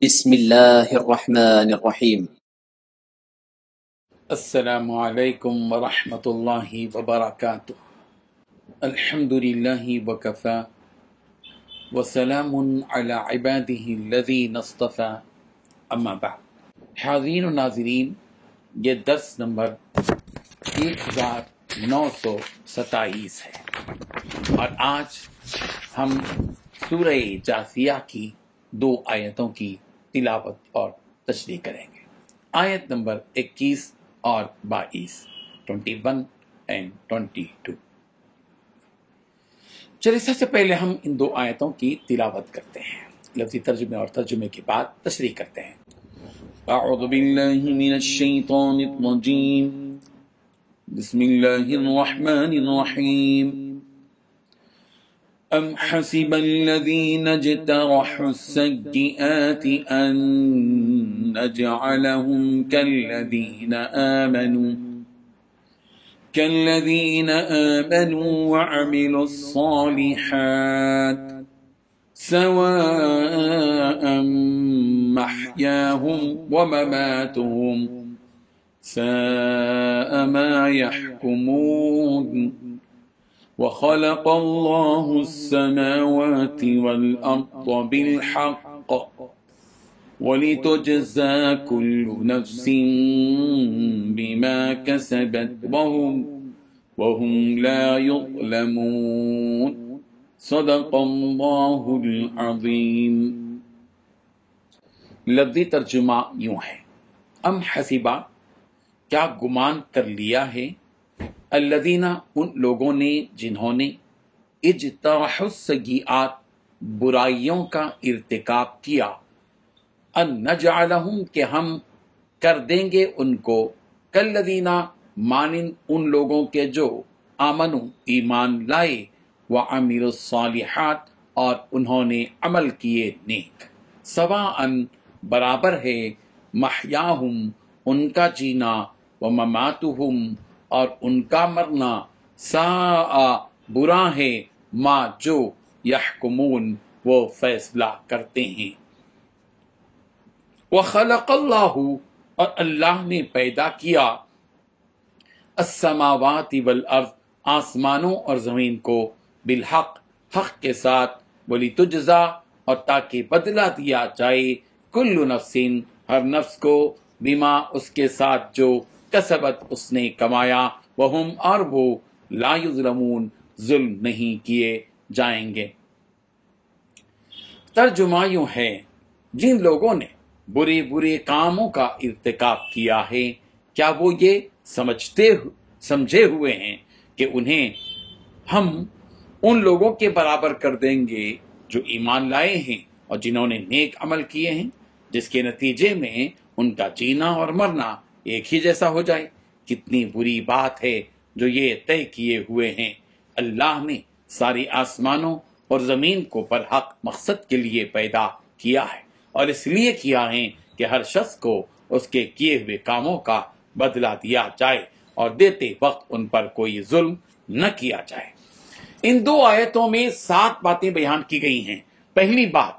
بسم الله الرحمن الرحيم. السلام علیکم ورحمۃ اللہ وبرکاتہ۔ الحمد للہ وکفی وسلام علی عباده الذین اصطفی، اما بعد۔ حاضرین و ناظرین، یہ درس نمبر 1927 ہے اور آج ہم سورہ جاثیہ کی 2 آیتوں کی تلاوت اور تشریح کریں گے۔ آیت نمبر 21 اور 22، 21 and 22۔ چلیے سب سے پہلے ہم ان 2 آیتوں کی تلاوت کرتے ہیں، لفظی ترجمے اور ترجمے کے بعد تشریح کرتے ہیں۔ اعوذ باللہ من الشیطان الرجیم، بسم اللہ الرحمن الرحیم۔ ام حسب الذین اجترحوا السیئات ان نجعلهم كالذین آمنوا وعملوا الصالحات سواء محیاهم ومماتهم ساء ما يحكمون۔ وخلق الله السماوات والأرض بالحق ولتجزى كل نفس بما كسبت وهم لا يظلمون۔ صدق اللہ العظیم۔ لفظی ترجمہ یوں ہے، ام حسبا، کیا گمان کر لیا ہے، الذین، ان لوگوں نے جنہوں نے، اجترحوا السیئات، برائیوں کا ارتکاب کیا، ان نجعلہم، کہ ہم کر دیں گے ان کو، کالذین، مانند ان لوگوں کے جو آمنوا، ایمان لائے، وعملوا الصالحات، اور انہوں نے عمل کیے نیک، سواء، برابر ہے، محیاہم، ان کا جینا، ومماتہم، اور ان کا مرنا، ساء، برا ہے، ما، جو، یحکمون، وہ فیصلہ کرتے ہیں۔ وخلق اللہ، اور اللہ نے پیدا کیا، السماوات والارض، آسمانوں اور زمین کو، بالحق، حق کے ساتھ، ولتجزا، اور تاکہ بدلہ دیا جائے، کل نفس، ہر نفس کو، بما، اس کے ساتھ جو، کسبت، اس نے کمایا، وہم، اور وہ، لا یظلمون، ظلم نہیں کیے جائیں گے۔ ترجمہ یوں ہے، جن لوگوں نے برے برے کاموں کا ارتکاب کیا ہے، کیا وہ یہ سمجھے ہوئے ہیں کہ انہیں ہم ان لوگوں کے برابر کر دیں گے جو ایمان لائے ہیں اور جنہوں نے نیک عمل کیے ہیں، جس کے نتیجے میں ان کا جینا اور مرنا ایک ہی جیسا ہو جائے؟ کتنی بری بات ہے جو یہ طے کیے ہوئے ہیں۔ اللہ نے ساری آسمانوں اور زمین کو برحق مقصد کے لیے پیدا کیا ہے، اور اس لیے کیا ہے کہ ہر شخص کو اس کے کیے ہوئے کاموں کا بدلہ دیا جائے اور دیتے وقت ان پر کوئی ظلم نہ کیا جائے۔ ان 2 آیتوں میں 7 باتیں بیان کی گئی ہیں۔ پہلی بات،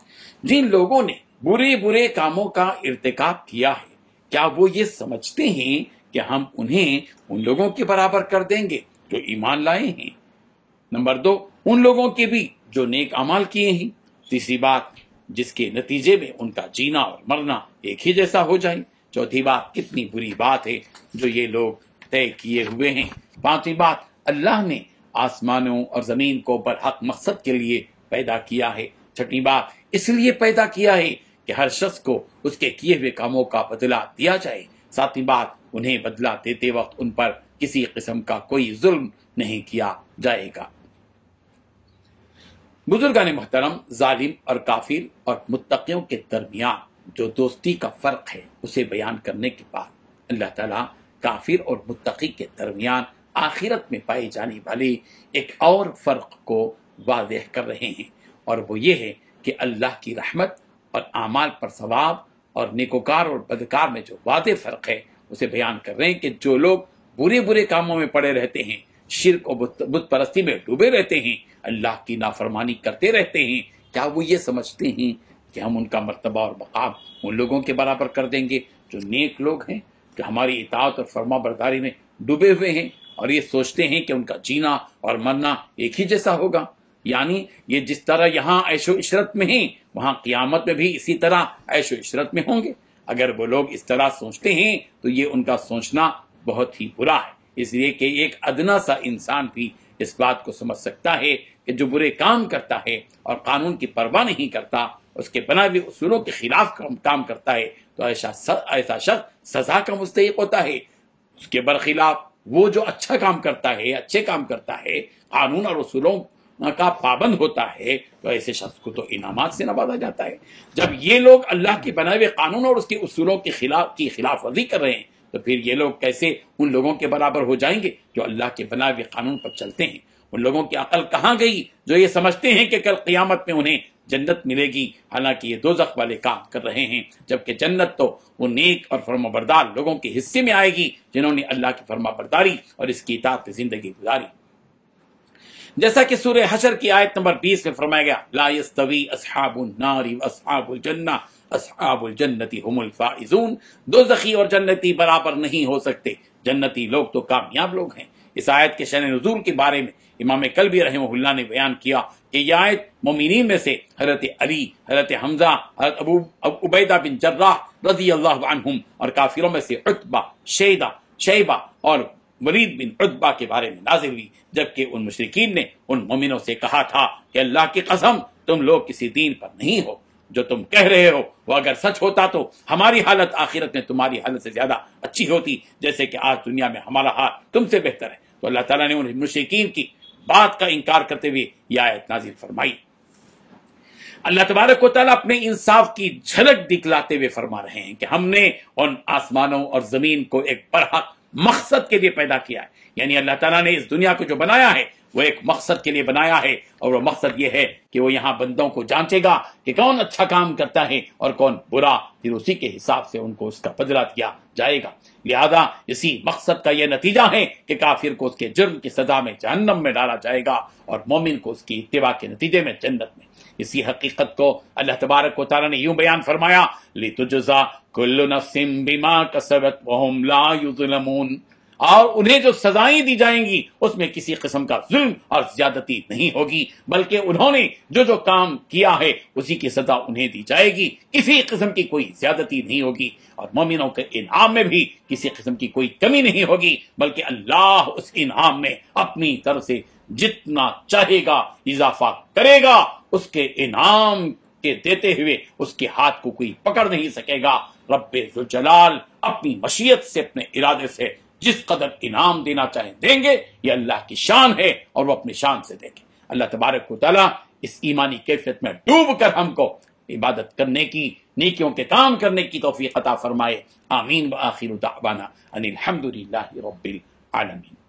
جن لوگوں نے برے برے کاموں کا ارتکاب کیا ہے، کیا وہ یہ سمجھتے ہیں کہ ہم انہیں ان لوگوں کے برابر کر دیں گے جو ایمان لائے ہیں؟ نمبر 2، ان لوگوں کے بھی جو نیک اعمال کیے ہیں۔ تیسری بات، جس کے نتیجے میں ان کا جینا اور مرنا ایک ہی جیسا ہو جائے۔ چوتھی بات، کتنی بری بات ہے جو یہ لوگ طے کیے ہوئے ہیں۔ پانچویں بات، اللہ نے آسمانوں اور زمین کو برحق مقصد کے لیے پیدا کیا ہے۔ چھٹی بات، اس لیے پیدا کیا ہے کہ ہر شخص کو اس کے کیے ہوئے کاموں کا بدلہ دیا جائے۔ ساتویں بات، انہیں بدلہ دیتے وقت ان پر کسی قسم کا کوئی ظلم نہیں کیا جائے گا۔ بزرگان محترم، ظالم اور کافر اور متقیوں کے درمیان جو دوستی کا فرق ہے اسے بیان کرنے کے بعد اللہ تعالیٰ کافر اور متقی کے درمیان آخرت میں پائے جانے والے ایک اور فرق کو واضح کر رہے ہیں، اور وہ یہ ہے کہ اللہ کی رحمت اور اعمال پر ثواب اور نیکوکار اور بدکار میں جو واضح فرق ہے اسے بیان کر رہے ہیں کہ جو لوگ برے برے کاموں میں پڑے رہتے ہیں، شرک و بت پرستی میں ڈوبے رہتے ہیں، اللہ کی نافرمانی کرتے رہتے ہیں، کیا وہ یہ سمجھتے ہیں کہ ہم ان کا مرتبہ اور مقام ان لوگوں کے برابر کر دیں گے جو نیک لوگ ہیں، جو ہماری اطاعت اور فرما برداری میں ڈوبے ہوئے ہیں اور یہ سوچتے ہیں کہ ان کا جینا اور مرنا ایک ہی جیسا ہوگا۔ یعنی یہ جس طرح یہاں عیش و عشرت میں ہیں وہاں قیامت میں بھی اسی طرح عیش و عشرت میں ہوں گے۔ اگر وہ لوگ اس طرح سوچتے ہیں تو یہ ان کا سوچنا بہت ہی برا ہے، اس لیے کہ ایک ادنا سا انسان بھی اس بات کو سمجھ سکتا ہے کہ جو برے کام کرتا ہے اور قانون کی پرواہ نہیں کرتا، اس کے بنا ہوئے اصولوں کے خلاف کام کرتا ہے تو ایسا شخص سزا کا مستحق ہوتا ہے۔ اس کے برخلاف وہ جو اچھا کام کرتا ہے، اچھے کام کرتا ہے، قانون اور اصولوں کا پابند ہوتا ہے، تو ایسے شخص کو تو انعامات سے نوازا جاتا ہے۔ جب یہ لوگ اللہ کے بنائے ہوئے قانون اور اس کے اصولوں کی خلاف ورزی کر رہے ہیں تو پھر یہ لوگ کیسے ان لوگوں کے برابر ہو جائیں گے جو اللہ کے بنائے ہوئے قانون پر چلتے ہیں؟ ان لوگوں کی عقل کہاں گئی جو یہ سمجھتے ہیں کہ کل قیامت میں انہیں جنت ملے گی، حالانکہ یہ دوزخ والے کام کر رہے ہیں، جبکہ جنت تو وہ نیک اور فرما بردار لوگوں کے حصے میں آئے گی جنہوں نے اللہ کی فرما برداری اور اس کی اطاعت میں زندگی گزاری۔ جیسا کہ سورہ حشر کی آیت نمبر 20 میں فرمایا گیا، لا یستوی اصحاب النار واصحاب الجنہ اصحاب الجنت هم الفائزون، دوزخی اور جنتی برابر نہیں ہو سکتے، جنتی لوگ تو کامیاب لوگ ہیں۔ اس آیت کے شأن نزول کے بارے میں امام کلبی رحمہ اللہ نے بیان کیا کہ یہ آیت مومنین میں سے حضرت علی، حضرت حمزہ، حضرت ابو عبیدہ بن جراح رضی اللہ عنہم اور کافروں میں سے عتبہ، شیبہ اور ولید بن عتبہ کے بارے میں نازل ہوئی، جبکہ ان مشرکین نے ان مومنوں سے کہا تھا کہ اللہ کی قسم تم لوگ کسی دین پر نہیں ہو، جو تم کہہ رہے ہو وہ اگر سچ ہوتا تو ہماری حالت آخرت میں تمہاری حالت سے زیادہ اچھی ہوتی، جیسے کہ آج دنیا میں ہمارا حال تم سے بہتر ہے۔ تو اللہ تعالیٰ نے ان مشرکین کی بات کا انکار کرتے ہوئے یہ آیت نازل فرمائی۔ اللہ تبارک و تعالیٰ اپنے انصاف کی جھلک دکھلاتے ہوئے فرما رہے ہیں کہ ہم نے ان آسمانوں اور زمین کو ایک برحق مقصد کے لیے پیدا کیا ہے، یعنی اللہ تعالیٰ نے اس دنیا کو جو بنایا ہے وہ ایک مقصد کے لیے بنایا ہے، اور وہ مقصد یہ ہے کہ وہ یہاں بندوں کو جانچے گا کہ کون اچھا کام کرتا ہے اور کون برا، پھر اسی کے حساب سے ان کو اس کا بدلہ دیا جائے گا۔ لہذا اسی مقصد کا یہ نتیجہ ہے کہ کافر کو اس کے جرم کی سزا میں جہنم میں ڈالا جائے گا اور مومن کو اس کی اتباع کے نتیجے میں جنت میں۔ اسی حقیقت کو اللہ تبارک و تعالیٰ نے یوں بیان فرمایا، لِتُجْزَى كُلُّ نَفْسٍ بِمَا كَسَبَتْ وَهُمْ لَا يُظْلَمُونَ، اور انہیں جو سزائیں دی جائیں گی اس میں کسی قسم کا ظلم اور زیادتی نہیں ہوگی، بلکہ انہوں نے جو کام کیا ہے اسی کی سزا انہیں دی جائے گی، کسی قسم کی کوئی زیادتی نہیں ہوگی، اور مومنوں کے انعام میں بھی کسی قسم کی کوئی کمی نہیں ہوگی، بلکہ اللہ اس انعام میں اپنی طرف سے جتنا چاہے گا اضافہ کرے گا، اس کے انعام کے دیتے ہوئے اس کے ہاتھ کو کوئی پکڑ نہیں سکے گا۔ رب ذوالجلال اپنی مشیت سے، اپنے ارادے سے جس قدر انعام دینا چاہیں دیں گے، یہ اللہ کی شان ہے اور وہ اپنی شان سے دیں گے۔ اللہ تبارک و تعالیٰ اس ایمانی کیفیت میں ڈوب کر ہم کو عبادت کرنے کی، نیکیوں کے کام کرنے کی توفیق عطا فرمائے۔ آمین۔ وآخر دعوانا ان الحمد للہ رب العالمین۔